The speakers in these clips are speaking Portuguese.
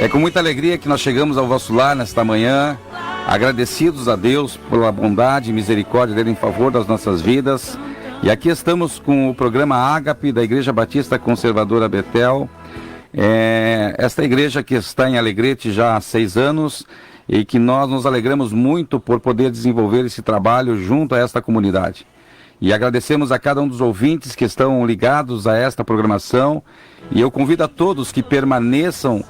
É com muita alegria que nós chegamos ao vosso lar nesta manhã, agradecidos a Deus pela bondade e misericórdia dele em favor das nossas vidas. E aqui estamos com o programa Ágape da Igreja Batista Conservadora Betel. Esta igreja que está em Alegrete já há 6 anos e que nós nos alegramos muito por poder desenvolver esse trabalho junto a esta comunidade. E agradecemos a cada um dos ouvintes que estão ligados a esta programação. E eu convido a todos que permaneçam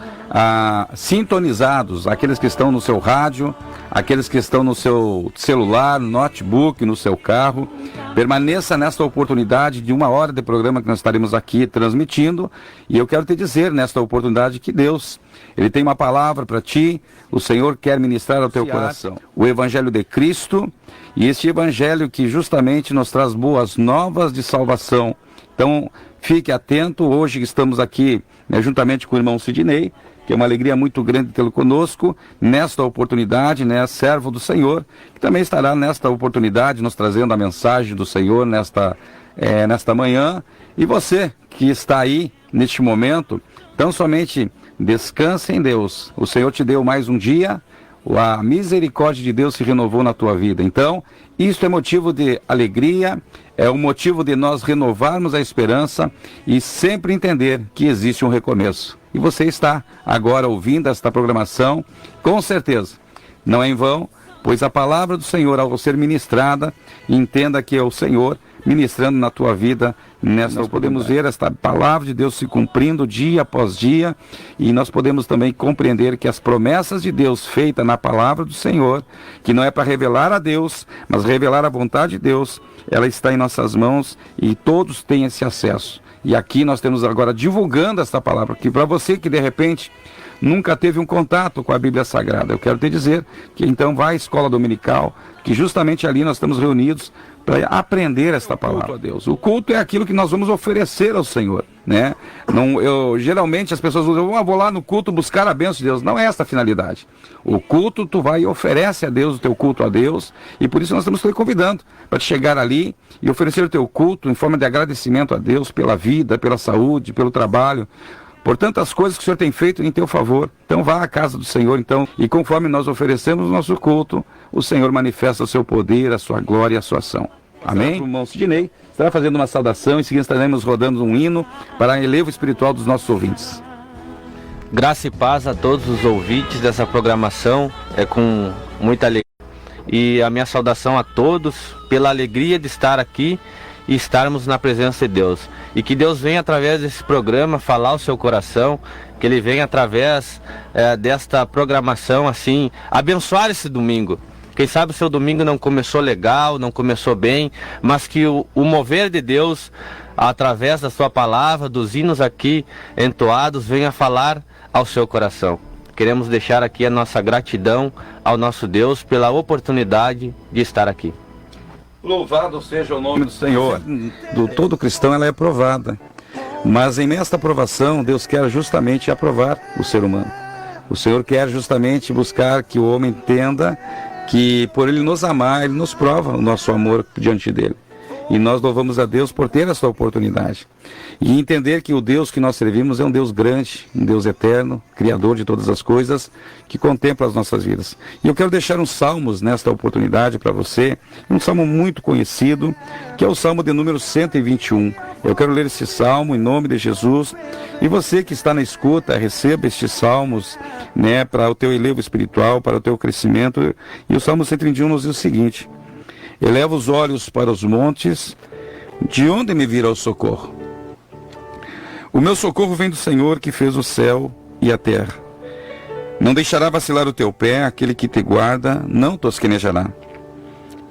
sintonizados, aqueles que estão no seu rádio, aqueles que estão no seu celular, notebook, no seu carro. Permaneça nesta oportunidade de 1 hora de programa que nós estaremos aqui transmitindo. E eu quero te dizer nesta oportunidade que Deus, Ele tem uma palavra para ti. O Senhor quer ministrar ao teu coração o Evangelho de Cristo, e este Evangelho que justamente nos traz boas novas de salvação. Então, fique atento. Hoje estamos aqui juntamente com o irmão Sidney, que é uma alegria muito grande tê-lo conosco nesta oportunidade, servo do Senhor, que também estará nesta oportunidade nos trazendo a mensagem do Senhor nesta manhã. E você que está aí neste momento, tão somente descanse em Deus. O Senhor te deu mais um dia, a misericórdia de Deus se renovou na tua vida. Então, isso é motivo de alegria, é um motivo de nós renovarmos a esperança e sempre entender que existe um recomeço. E você está agora ouvindo esta programação, com certeza, não é em vão, pois a palavra do Senhor, ao ser ministrada, entenda que é o Senhor ministrando na tua vida. Nós podemos ver esta palavra de Deus se cumprindo dia após dia, e nós podemos também compreender que as promessas de Deus feitas na palavra do Senhor, que não é para revelar a Deus, mas revelar a vontade de Deus, ela está em nossas mãos e todos têm esse acesso. E aqui nós temos agora divulgando esta palavra, que para você que de repente nunca teve um contato com a Bíblia Sagrada, eu quero te dizer que então vai à escola dominical, que justamente ali nós estamos reunidos para aprender esta palavra a Deus. O culto é aquilo que nós vamos oferecer ao Senhor, né? Geralmente as pessoas dizem, vou lá no culto buscar a bênção de Deus. Não é esta a finalidade. O culto, tu vai e oferece a Deus o teu culto a Deus, e por isso nós estamos te convidando para te chegar ali e oferecer o teu culto em forma de agradecimento a Deus pela vida, pela saúde, pelo trabalho, por tantas coisas que o Senhor tem feito em teu favor. Então vá à casa do Senhor, então, e conforme nós oferecemos o nosso culto, o Senhor manifesta o seu poder, a sua glória e a sua ação. Amém? O irmão Sidney estará fazendo uma saudação, e em seguida estaremos rodando um hino para a elevo espiritual dos nossos ouvintes. Graça e paz a todos os ouvintes dessa programação, é com muita alegria. E a minha saudação a todos pela alegria de estar aqui e estarmos na presença de Deus. E que Deus venha através desse programa falar ao seu coração, que Ele venha através desta programação assim, abençoar esse domingo. Quem sabe o seu domingo não começou legal, não começou bem, mas que o mover de Deus, através da sua palavra, dos hinos aqui entoados, venha falar ao seu coração. Queremos deixar aqui a nossa gratidão ao nosso Deus pela oportunidade de estar aqui. Louvado seja o nome do Senhor. Todo cristão ela é aprovada, mas em esta aprovação Deus quer justamente aprovar o ser humano. O Senhor quer justamente buscar que o homem entenda que por Ele nos amar, Ele nos prova o nosso amor diante dEle. E nós louvamos a Deus por ter essa oportunidade. E entender que o Deus que nós servimos é um Deus grande, um Deus eterno, Criador de todas as coisas, que contempla as nossas vidas. E eu quero deixar uns salmos nesta oportunidade para você, um salmo muito conhecido, que é o salmo de número 121. Eu quero ler esse salmo em nome de Jesus. E você que está na escuta, receba estes salmos, para o teu elevo espiritual, para o teu crescimento. E o salmo 121 nos diz o seguinte: eleva os olhos para os montes, de onde me virá o socorro? O meu socorro vem do Senhor que fez o céu e a terra. Não deixará vacilar o teu pé, aquele que te guarda não tosquenejará.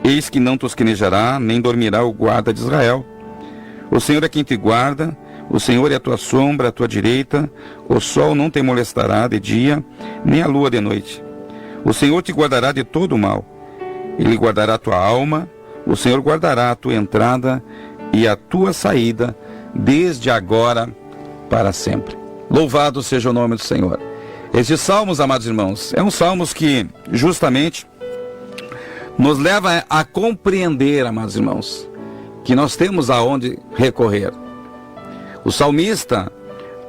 Eis que não tosquenejará, nem dormirá o guarda de Israel. O Senhor é quem te guarda, o Senhor é a tua sombra, a tua direita. O sol não te molestará de dia, nem a lua de noite. O Senhor te guardará de todo o mal. Ele guardará a tua alma, o Senhor guardará a tua entrada e a tua saída, desde agora para sempre. Louvado seja o nome do Senhor. Esses salmos, amados irmãos, é um salmos que justamente nos leva a compreender, amados irmãos, que nós temos aonde recorrer. O salmista,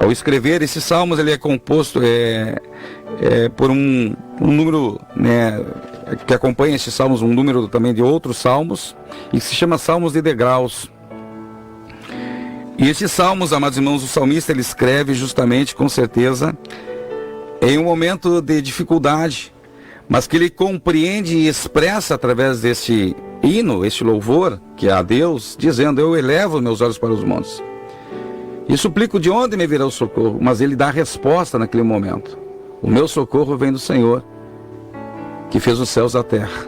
ao escrever esses salmos, ele é composto, por um número, né, que acompanha estes salmos, um número também de outros salmos, e que se chama Salmos de Degraus. E estes salmos, amados irmãos, o salmista ele escreve justamente, com certeza, em um momento de dificuldade, mas que ele compreende e expressa através deste hino, este louvor, que é a Deus, dizendo: eu elevo meus olhos para os montes e suplico de onde me virá o socorro. Mas ele dá a resposta naquele momento: o meu socorro vem do Senhor, que fez os céus e a terra.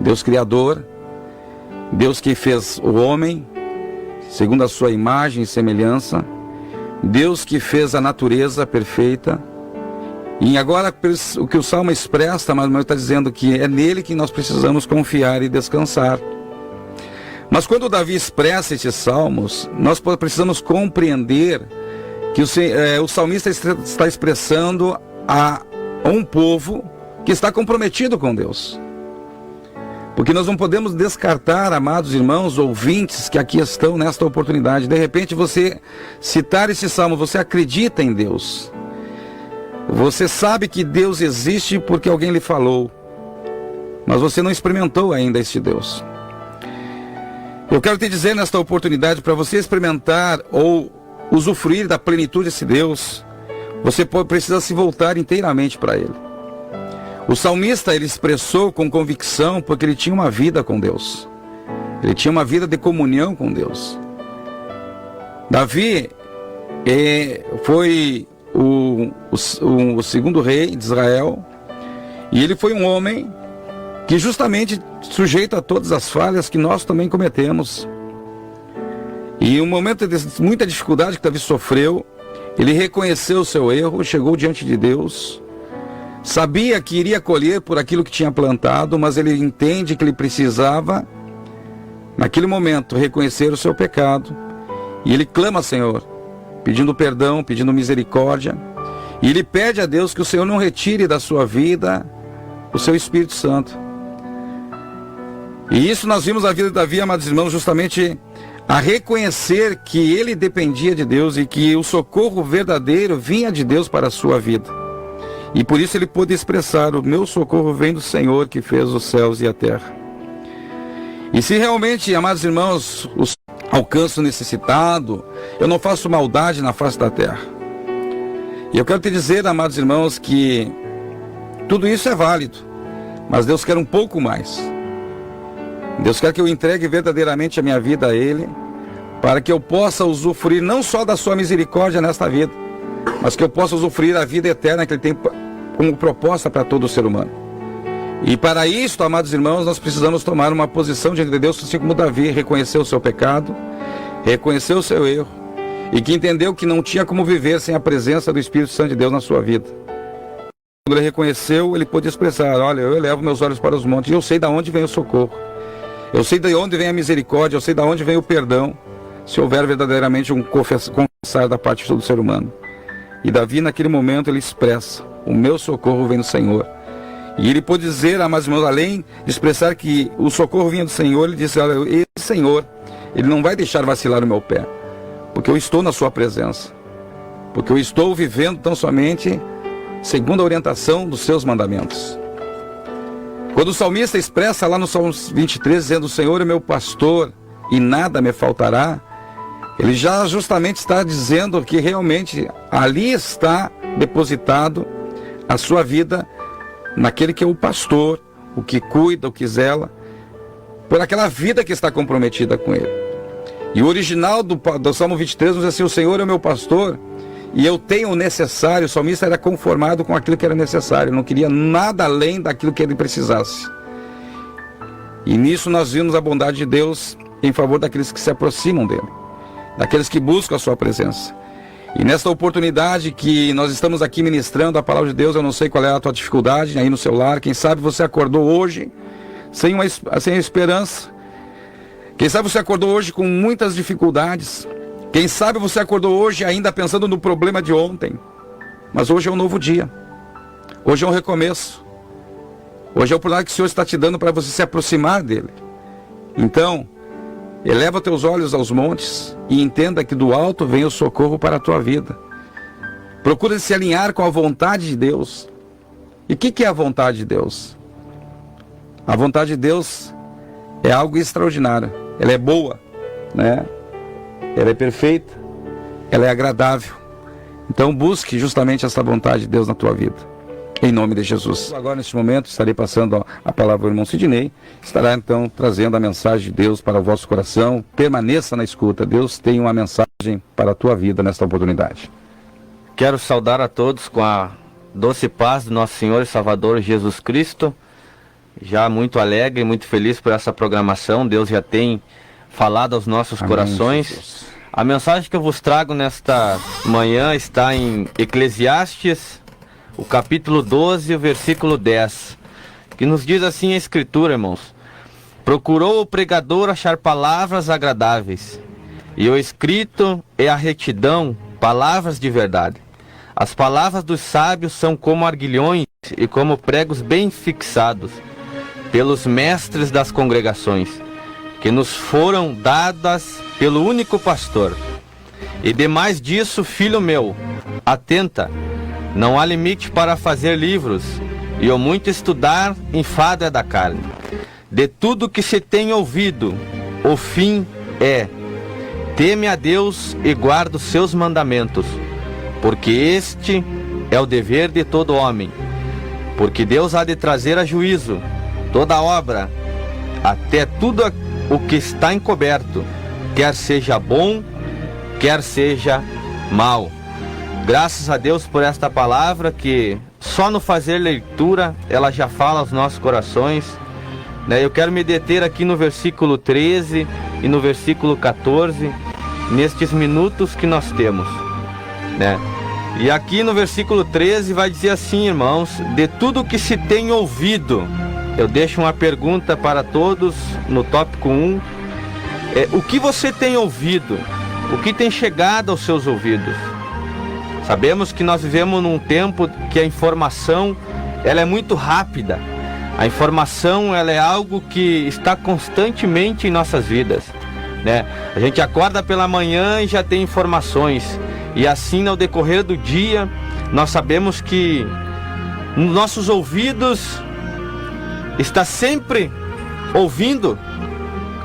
Deus Criador, Deus que fez o homem segundo a sua imagem e semelhança, Deus que fez a natureza perfeita. E agora o que o Salmo expressa, mas está dizendo que é nele que nós precisamos confiar e descansar. Mas quando Davi expressa esses salmos, nós precisamos compreender que o salmista está expressando a um povo que está comprometido com Deus. Porque nós não podemos descartar, amados irmãos, ouvintes que aqui estão nesta oportunidade. De repente você citar esse salmo, você acredita em Deus. Você sabe que Deus existe porque alguém lhe falou, mas você não experimentou ainda este Deus. Eu quero te dizer nesta oportunidade, para você experimentar ou usufruir da plenitude desse Deus, você precisa se voltar inteiramente para Ele. O salmista, ele expressou com convicção porque ele tinha uma vida com Deus. Ele tinha uma vida de comunhão com Deus. Davi foi o segundo rei de Israel, e ele foi um homem que justamente sujeito a todas as falhas que nós também cometemos. E em um momento de muita dificuldade que Davi sofreu, ele reconheceu o seu erro, chegou diante de Deus, sabia que iria colher por aquilo que tinha plantado, mas ele entende que ele precisava, naquele momento, reconhecer o seu pecado, e ele clama ao Senhor, pedindo perdão, pedindo misericórdia, e ele pede a Deus que o Senhor não retire da sua vida o seu Espírito Santo. E isso nós vimos na vida de Davi, amados irmãos, justamente a reconhecer que ele dependia de Deus e que o socorro verdadeiro vinha de Deus para a sua vida. E por isso ele pôde expressar: o meu socorro vem do Senhor que fez os céus e a terra. E se realmente, amados irmãos, alcanço o necessitado, eu não faço maldade na face da terra. E eu quero te dizer, amados irmãos, que tudo isso é válido, mas Deus quer um pouco mais. Deus quer que eu entregue verdadeiramente a minha vida a Ele, para que eu possa usufruir não só da sua misericórdia nesta vida, mas que eu possa usufruir a vida eterna que Ele tem como proposta para todo ser humano. E para isso, amados irmãos, nós precisamos tomar uma posição diante de Deus, assim como Davi reconheceu o seu pecado, reconheceu o seu erro, e que entendeu que não tinha como viver sem a presença do Espírito Santo de Deus na sua vida. Quando ele reconheceu, ele pôde expressar: olha, eu elevo meus olhos para os montes, e eu sei de onde vem o socorro. Eu sei de onde vem a misericórdia, eu sei de onde vem o perdão, se houver verdadeiramente um confessar da parte de todo ser humano. E Davi, naquele momento, ele expressa: o meu socorro vem do Senhor. E ele pôde dizer, amados irmãos, além de expressar que o socorro vinha do Senhor, ele disse: olha, esse Senhor, Ele não vai deixar vacilar o meu pé, porque eu estou na sua presença, porque eu estou vivendo tão somente segundo a orientação dos seus mandamentos. Quando o salmista expressa lá no Salmos 23, dizendo: o Senhor é meu pastor e nada me faltará, ele já justamente está dizendo que realmente ali está depositado a sua vida naquele que é o pastor, o que cuida, o que zela, por aquela vida que está comprometida com ele. E o original do Salmo 23 diz assim: o Senhor é o meu pastor e eu tenho o necessário. O salmista era conformado com aquilo que era necessário, não queria nada além daquilo que ele precisasse. E nisso nós vimos a bondade de Deus em favor daqueles que se aproximam dele, daqueles que buscam a sua presença. E nesta oportunidade que nós estamos aqui ministrando a palavra de Deus, eu não sei qual é a tua dificuldade aí no seu lar. Quem sabe você acordou hoje sem esperança. Quem sabe você acordou hoje com muitas dificuldades. Quem sabe você acordou hoje ainda pensando no problema de ontem. Mas hoje é um novo dia. Hoje é um recomeço. Hoje é a oportunidade que o Senhor está te dando para você se aproximar dele. Então, eleva teus olhos aos montes e entenda que do alto vem o socorro para a tua vida. Procura se alinhar com a vontade de Deus. E o que é a vontade de Deus? A vontade de Deus é algo extraordinário. Ela é boa, né? Ela é perfeita, ela é agradável. Então busque justamente essa vontade de Deus na tua vida. Em nome de Jesus. Agora, neste momento, estarei passando a palavra ao irmão Sidney. Estará, então, trazendo a mensagem de Deus para o vosso coração. Permaneça na escuta. Deus tem uma mensagem para a tua vida nesta oportunidade. Quero saudar a todos com a doce paz do nosso Senhor e Salvador Jesus Cristo. Já muito alegre, muito feliz por essa programação. Deus já tem falado aos nossos corações. Jesus. A mensagem que eu vos trago nesta manhã está em Eclesiastes, o capítulo 12, o versículo 10, que nos diz assim a Escritura, irmãos: procurou o pregador achar palavras agradáveis, e o escrito é a retidão, palavras de verdade. As palavras dos sábios são como arguilhões e como pregos bem fixados pelos mestres das congregações, que nos foram dadas pelo único pastor. E demais disso, filho meu, atenta, não há limite para fazer livros, e o muito estudar enfado é da carne. De tudo que se tem ouvido, o fim é: teme a Deus e guarda os seus mandamentos, porque este é o dever de todo homem. Porque Deus há de trazer a juízo toda obra, até tudo o que está encoberto, quer seja bom, quer seja mal. Graças a Deus por esta palavra, que só no fazer leitura ela já fala aos nossos corações, né? Eu quero me deter aqui no versículo 13 e no versículo 14, nestes minutos que nós temos, né? E aqui no versículo 13 vai dizer assim, irmãos: de tudo que se tem ouvido. Eu deixo uma pergunta para todos no tópico 1. O que você tem ouvido? O que tem chegado aos seus ouvidos? Sabemos que nós vivemos num tempo que a informação ela é muito rápida. A informação ela é algo que está constantemente em nossas vidas, né? A gente acorda pela manhã e já tem informações. E assim, ao decorrer do dia, nós sabemos que nos nossos ouvidos está sempre ouvindo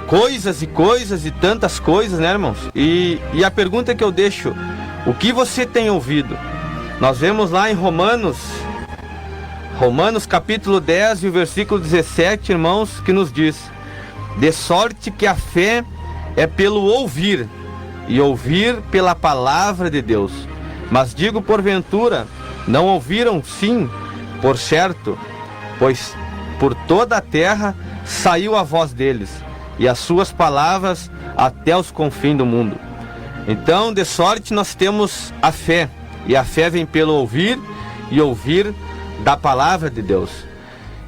coisas e tantas coisas, né, irmãos? E a pergunta que eu deixo: o que você tem ouvido? Nós vemos lá em Romanos capítulo 10 e o versículo 17, irmãos, que nos diz: de sorte que a fé é pelo ouvir, e ouvir pela palavra de Deus. Mas digo, porventura, não ouviram? Sim, por certo, pois por toda a terra saiu a voz deles, e as suas palavras até os confins do mundo. Então, de sorte, nós temos a fé, e a fé vem pelo ouvir, e ouvir da palavra de Deus.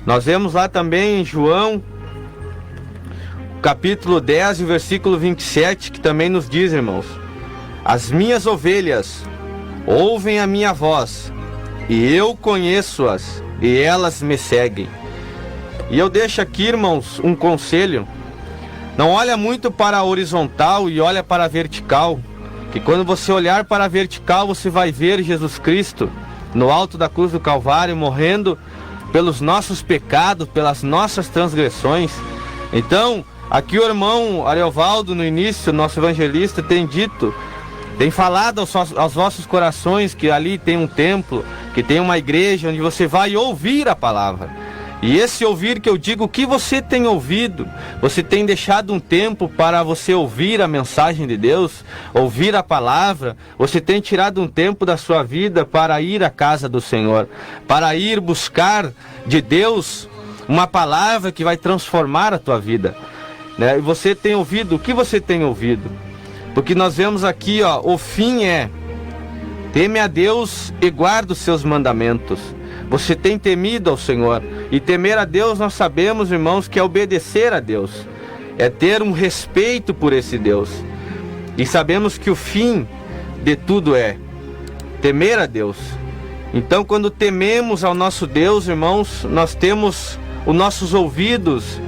Nós vemos lá também em João, capítulo 10, versículo 27, que também nos diz, irmãos: as minhas ovelhas ouvem a minha voz, e eu conheço-as, e elas me seguem. E eu deixo aqui, irmãos, um conselho: não olha muito para a horizontal e olha para a vertical, que quando você olhar para a vertical, você vai ver Jesus Cristo no alto da cruz do Calvário, morrendo pelos nossos pecados, pelas nossas transgressões. Então, aqui o irmão Ariovaldo, no início, nosso evangelista, tem falado aos vossos corações que ali tem um templo, que tem uma igreja onde você vai ouvir a palavra. E esse ouvir que eu digo, o que você tem ouvido? Você tem deixado um tempo para você ouvir a mensagem de Deus, ouvir a palavra? Você tem tirado um tempo da sua vida para ir à casa do Senhor, para ir buscar de Deus uma palavra que vai transformar a tua vida, né? E você tem ouvido? O que você tem ouvido? Porque nós vemos aqui, o fim é: teme a Deus e guarda os seus mandamentos. Você tem temido ao Senhor. E temer a Deus, nós sabemos, irmãos, que é obedecer a Deus, é ter um respeito por esse Deus. E sabemos que o fim de tudo é temer a Deus. Então, quando tememos ao nosso Deus, irmãos, nós temos os nossos ouvidos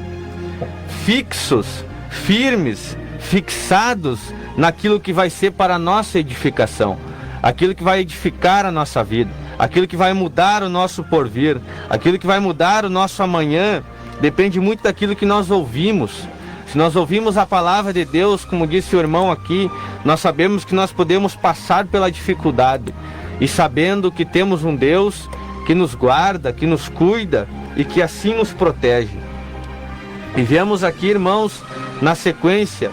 fixos, firmes, fixados naquilo que vai ser para a nossa edificação, aquilo que vai edificar a nossa vida, aquilo que vai mudar o nosso porvir, aquilo que vai mudar o nosso amanhã, depende muito daquilo que nós ouvimos. Se nós ouvimos a palavra de Deus, como disse o irmão aqui, nós sabemos que nós podemos passar pela dificuldade, e sabendo que temos um Deus que nos guarda, que nos cuida e que assim nos protege. E vemos aqui, irmãos, na sequência,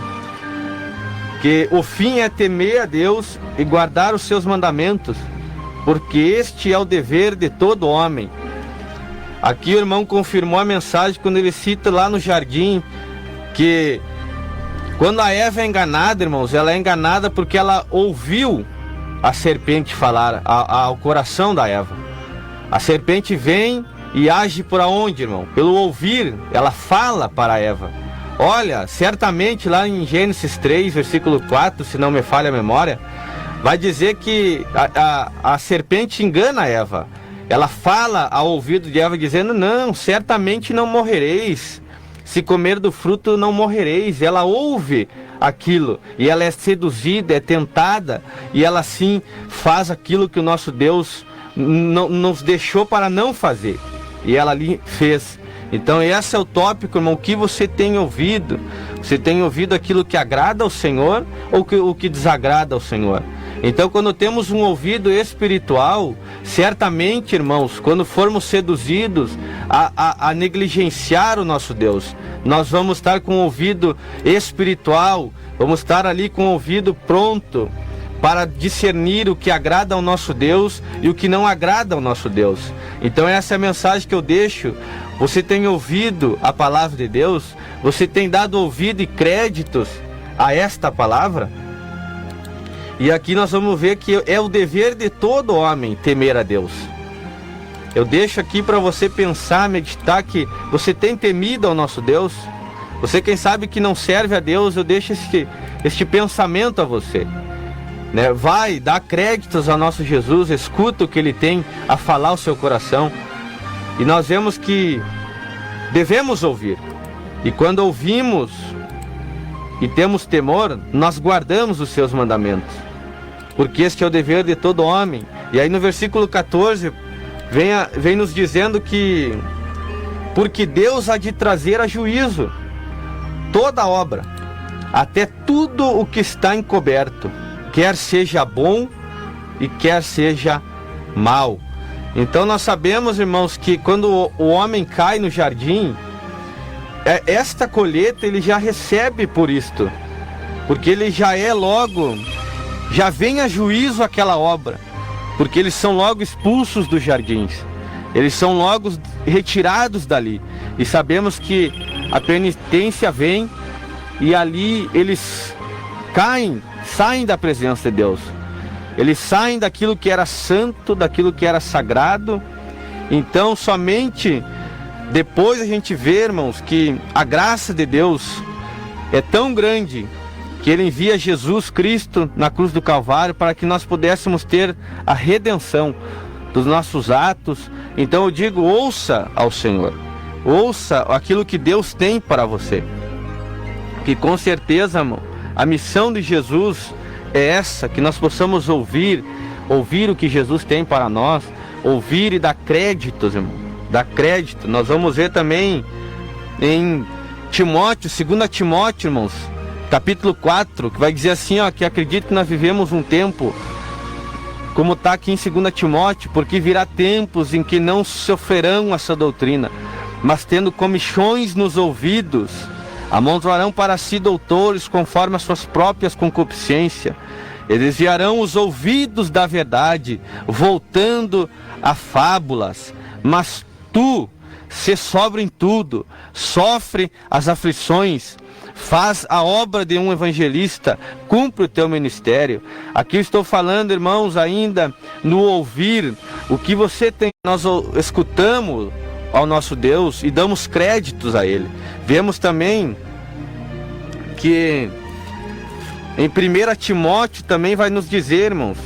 que o fim é temer a Deus e guardar os seus mandamentos, porque este é o dever de todo homem. Aqui o irmão confirmou a mensagem quando ele cita lá no jardim, que quando a Eva é enganada, irmãos, ela é enganada porque ela ouviu a serpente falar ao coração da Eva. A serpente vem e age por onde, irmão? Pelo ouvir, ela fala para a Eva. Olha, certamente lá em Gênesis 3, versículo 4, se não me falha a memória, vai dizer que a serpente engana a Eva. Ela fala ao ouvido de Eva dizendo, não, certamente não morrereis. Se comer do fruto não morrereis. Ela ouve aquilo e ela é seduzida, é tentada, e ela sim faz aquilo que o nosso Deus nos deixou para não fazer. E ela ali fez. Então esse é o tópico, irmão, o que você tem ouvido? Você tem ouvido aquilo que agrada ao Senhor ou o que desagrada ao Senhor? Então quando temos um ouvido espiritual, certamente, irmãos, quando formos seduzidos a negligenciar o nosso Deus, nós vamos estar com o ouvido espiritual, vamos estar ali com o ouvido pronto para discernir o que agrada ao nosso Deus e o que não agrada ao nosso Deus. Então essa é a mensagem que eu deixo. Você tem ouvido a palavra de Deus? Você tem dado ouvido e créditos a esta palavra? E aqui nós vamos ver que é o dever de todo homem temer a Deus. Eu deixo aqui para você pensar, meditar, que você tem temido ao nosso Deus. Você, quem sabe que não serve a Deus, eu deixo este pensamento a você. Né? Vai, dá créditos ao nosso Jesus, escuta o que Ele tem a falar ao seu coração. E nós vemos que devemos ouvir. E quando ouvimos e temos temor, nós guardamos os seus mandamentos. Porque este é o dever de todo homem. E aí no versículo 14, vem nos dizendo que porque Deus há de trazer a juízo toda obra, até tudo o que está encoberto, quer seja bom e quer seja mal. Então nós sabemos, irmãos, que quando o homem cai no jardim, esta colheita ele já recebe por isto, porque ele já vem a juízo aquela obra, porque eles são logo expulsos dos jardins, eles são logo retirados dali, e sabemos que a penitência vem e ali eles saem da presença de Deus. Eles saem daquilo que era santo, daquilo que era sagrado. Então somente depois a gente vê, irmãos, que a graça de Deus é tão grande que Ele envia Jesus Cristo na cruz do Calvário para que nós pudéssemos ter a redenção dos nossos atos. Então eu digo, ouça ao Senhor, ouça aquilo que Deus tem para você, que com certeza, irmão, a missão de Jesus é essa, que nós possamos ouvir o que Jesus tem para nós, ouvir e dar créditos, irmão, dar crédito. Nós vamos ver também em Timóteo, 2 Timóteo, irmãos, capítulo 4, que vai dizer assim, ó, que acredito que nós vivemos um tempo, como está aqui em 2 Timóteo, porque virá tempos em que não sofrerão essa doutrina, mas tendo comichões nos ouvidos, amontoarão para si doutores conforme as suas próprias concupiscências. Eles desviarão os ouvidos da verdade, voltando a fábulas. Mas tu, se sobra em tudo, sofre as aflições, faz a obra de um evangelista, cumpre o teu ministério. Aqui eu estou falando, irmãos, ainda no ouvir, o que você tem. Nós escutamos ao nosso Deus e damos créditos a Ele. Vemos também que em 1 Timóteo também vai nos dizer, irmãos,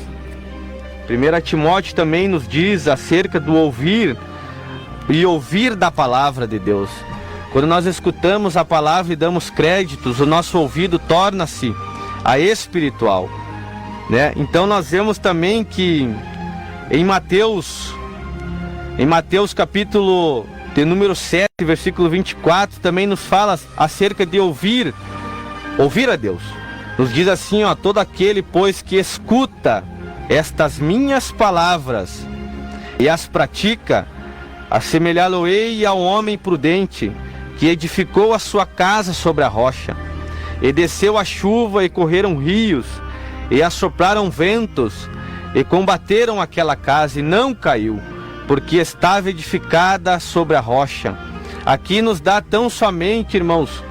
1 Timóteo também nos diz acerca do ouvir e ouvir da palavra de Deus. Quando nós escutamos a palavra e damos créditos, o nosso ouvido torna-se espiritual, né? Então nós vemos também que Em Mateus capítulo de número 7, versículo 24, também nos fala acerca de ouvir a Deus. Nos diz assim, ó: todo aquele, pois, que escuta estas minhas palavras e as pratica, assemelhá-lo-ei ao homem prudente, que edificou a sua casa sobre a rocha. E desceu a chuva, e correram rios, e assopraram ventos, e combateram aquela casa, e não caiu, porque estava edificada sobre a rocha. Aqui nos dá tão somente, irmãos,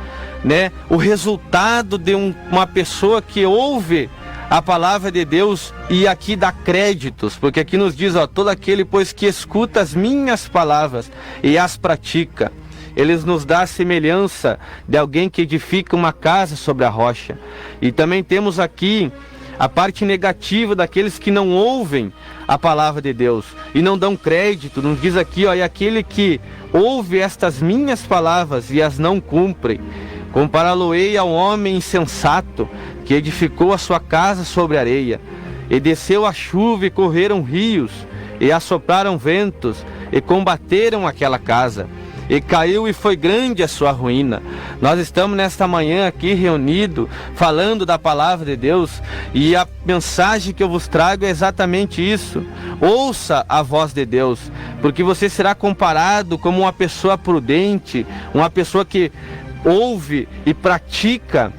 né, o resultado de uma pessoa que ouve a palavra de Deus, e aqui dá créditos, porque aqui nos diz, ó: todo aquele, pois, que escuta as minhas palavras e as pratica. Eles nos dá a semelhança de alguém que edifica uma casa sobre a rocha. E também temos aqui a parte negativa daqueles que não ouvem a palavra de Deus e não dão crédito. Nos diz aqui, ó: e aquele que ouve estas minhas palavras e as não cumpre, compará-lo-ei ao homem insensato, que edificou a sua casa sobre areia. E desceu a chuva, e correram rios, e assopraram ventos, e combateram aquela casa. E caiu, e foi grande a sua ruína. Nós estamos nesta manhã aqui reunidos, falando da palavra de Deus, e a mensagem que eu vos trago é exatamente isso: ouça a voz de Deus, porque você será comparado como uma pessoa prudente, uma pessoa que ouve e pratica.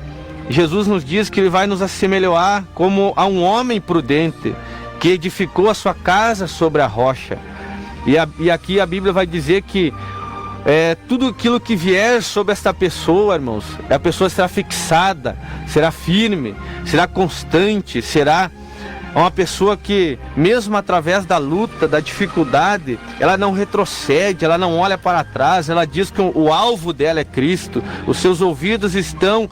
Jesus nos diz que Ele vai nos assemelhar como a um homem prudente, que edificou a sua casa sobre a rocha. E aqui a Bíblia vai dizer que tudo aquilo que vier sobre esta pessoa, irmãos, a pessoa será fixada, será firme, será constante, será uma pessoa que, mesmo através da luta, da dificuldade, ela não retrocede, ela não olha para trás. Ela diz que o alvo dela é Cristo. Os seus ouvidos não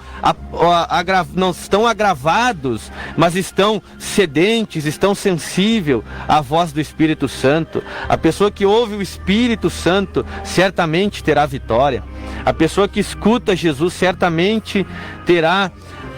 estão agravados, mas estão sedentes, estão sensíveis à voz do Espírito Santo. A pessoa que ouve o Espírito Santo certamente terá vitória. A pessoa que escuta Jesus certamente terá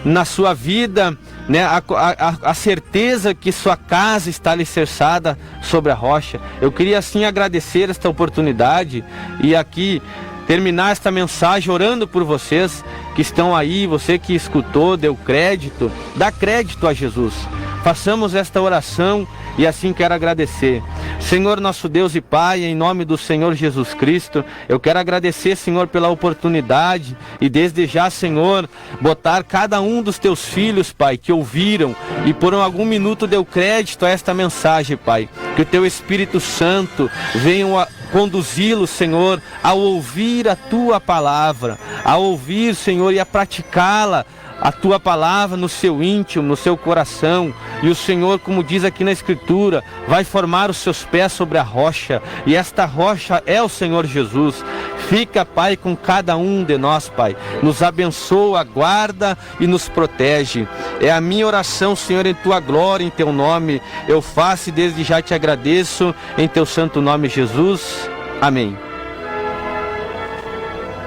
na sua vida, né, a certeza que sua casa está alicerçada sobre a rocha. Eu queria assim agradecer esta oportunidade e aqui terminar esta mensagem orando por vocês que estão aí, você que escutou, deu crédito, dá crédito a Jesus. Façamos esta oração e assim quero agradecer. Senhor, nosso Deus e Pai, em nome do Senhor Jesus Cristo, eu quero agradecer, Senhor, pela oportunidade e desde já, Senhor, botar cada um dos teus filhos, Pai, que ouviram e por algum minuto deu crédito a esta mensagem, Pai, que o teu Espírito Santo venha conduzi-los, Senhor, ao ouvir a tua palavra, a ouvir, Senhor, e a praticá-la, a tua palavra no seu íntimo, no seu coração. E o Senhor, como diz aqui na Escritura, vai formar os seus pés sobre a rocha, e esta rocha é o Senhor Jesus. Fica, Pai, com cada um de nós, Pai. Nos abençoa, guarda e nos protege. É a minha oração, Senhor, em tua glória, em teu nome. Eu faço e desde já te agradeço, em teu santo nome, Jesus. Amém.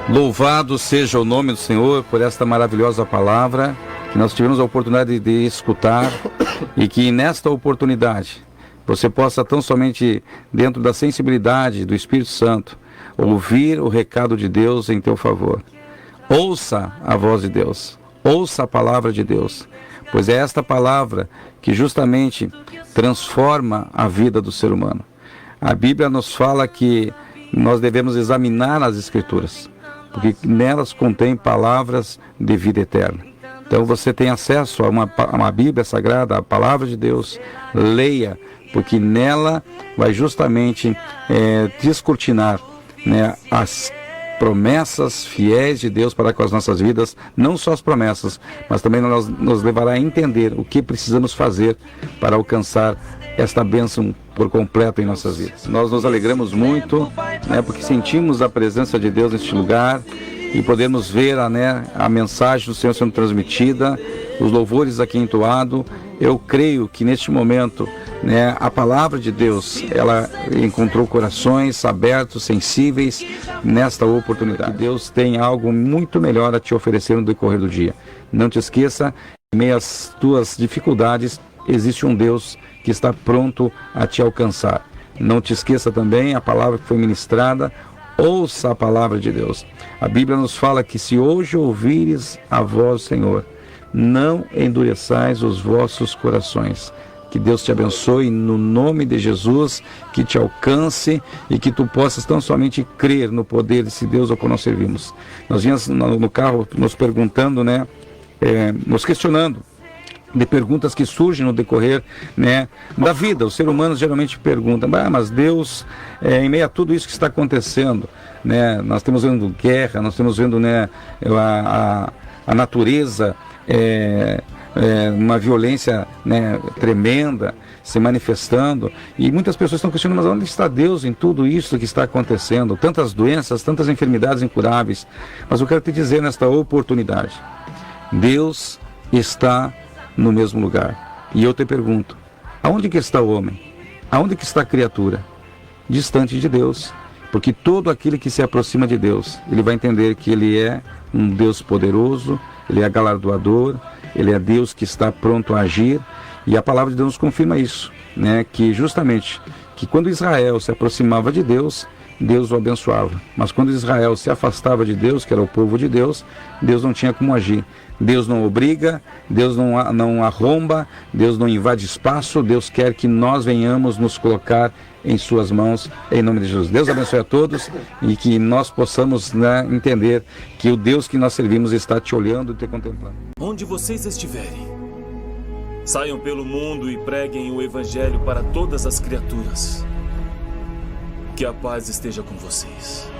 Louvado seja o nome do Senhor por esta maravilhosa palavra que nós tivemos a oportunidade de escutar, e que nesta oportunidade você possa tão somente, dentro da sensibilidade do Espírito Santo, ouvir o recado de Deus em teu favor. Ouça a voz de Deus, ouça a palavra de Deus, pois é esta palavra que justamente transforma a vida do ser humano. A Bíblia nos fala que nós devemos examinar as Escrituras, porque nelas contém palavras de vida eterna. Então você tem acesso a uma Bíblia Sagrada, a palavra de Deus, leia, porque nela vai justamente descortinar, né, as promessas fiéis de Deus para com as nossas vidas, não só as promessas, mas também nos levará a entender o que precisamos fazer para alcançar esta bênção por completo em nossas vidas. Nós nos alegramos muito, né, porque sentimos a presença de Deus neste lugar e podemos ver a mensagem do Senhor sendo transmitida, os louvores aqui entoados. Eu creio que neste momento, né, a palavra de Deus, ela encontrou corações abertos, sensíveis nesta oportunidade. Deus tem algo muito melhor a te oferecer no decorrer do dia. Não te esqueça, em meio às tuas dificuldades, existe um Deus que está pronto a te alcançar. Não te esqueça também a palavra que foi ministrada, ouça a palavra de Deus. A Bíblia nos fala que se hoje ouvires a voz do Senhor, não endureçais os vossos corações. Que Deus te abençoe no nome de Jesus, que te alcance e que tu possas tão somente crer no poder desse Deus ao qual nós servimos. Nós vínhamos no carro nos perguntando, nos questionando de perguntas que surgem no decorrer, da vida. Os seres humanos geralmente perguntam, mas Deus, em meio a tudo isso que está acontecendo, nós estamos vendo guerra, nós estamos vendo a natureza, uma violência tremenda se manifestando, e muitas pessoas estão questionando, mas onde está Deus em tudo isso que está acontecendo? Tantas doenças, tantas enfermidades incuráveis. Mas eu quero te dizer nesta oportunidade, Deus está no mesmo lugar. E eu te pergunto, aonde que está o homem? Aonde que está a criatura? Distante de Deus. Porque todo aquele que se aproxima de Deus, ele vai entender que ele é um Deus poderoso, ele é galardoador, ele é Deus que está pronto a agir, e a palavra de Deus nos confirma isso, que justamente, que quando Israel se aproximava de Deus, Deus o abençoava, mas quando Israel se afastava de Deus, que era o povo de Deus, Deus não tinha como agir. Deus não obriga, Deus não arromba, Deus não invade espaço, Deus quer que nós venhamos nos colocar em suas mãos, em nome de Jesus. Deus abençoe a todos e que nós possamos entender que o Deus que nós servimos está te olhando e te contemplando. Onde vocês estiverem, saiam pelo mundo e preguem o Evangelho para todas as criaturas. Que a paz esteja com vocês.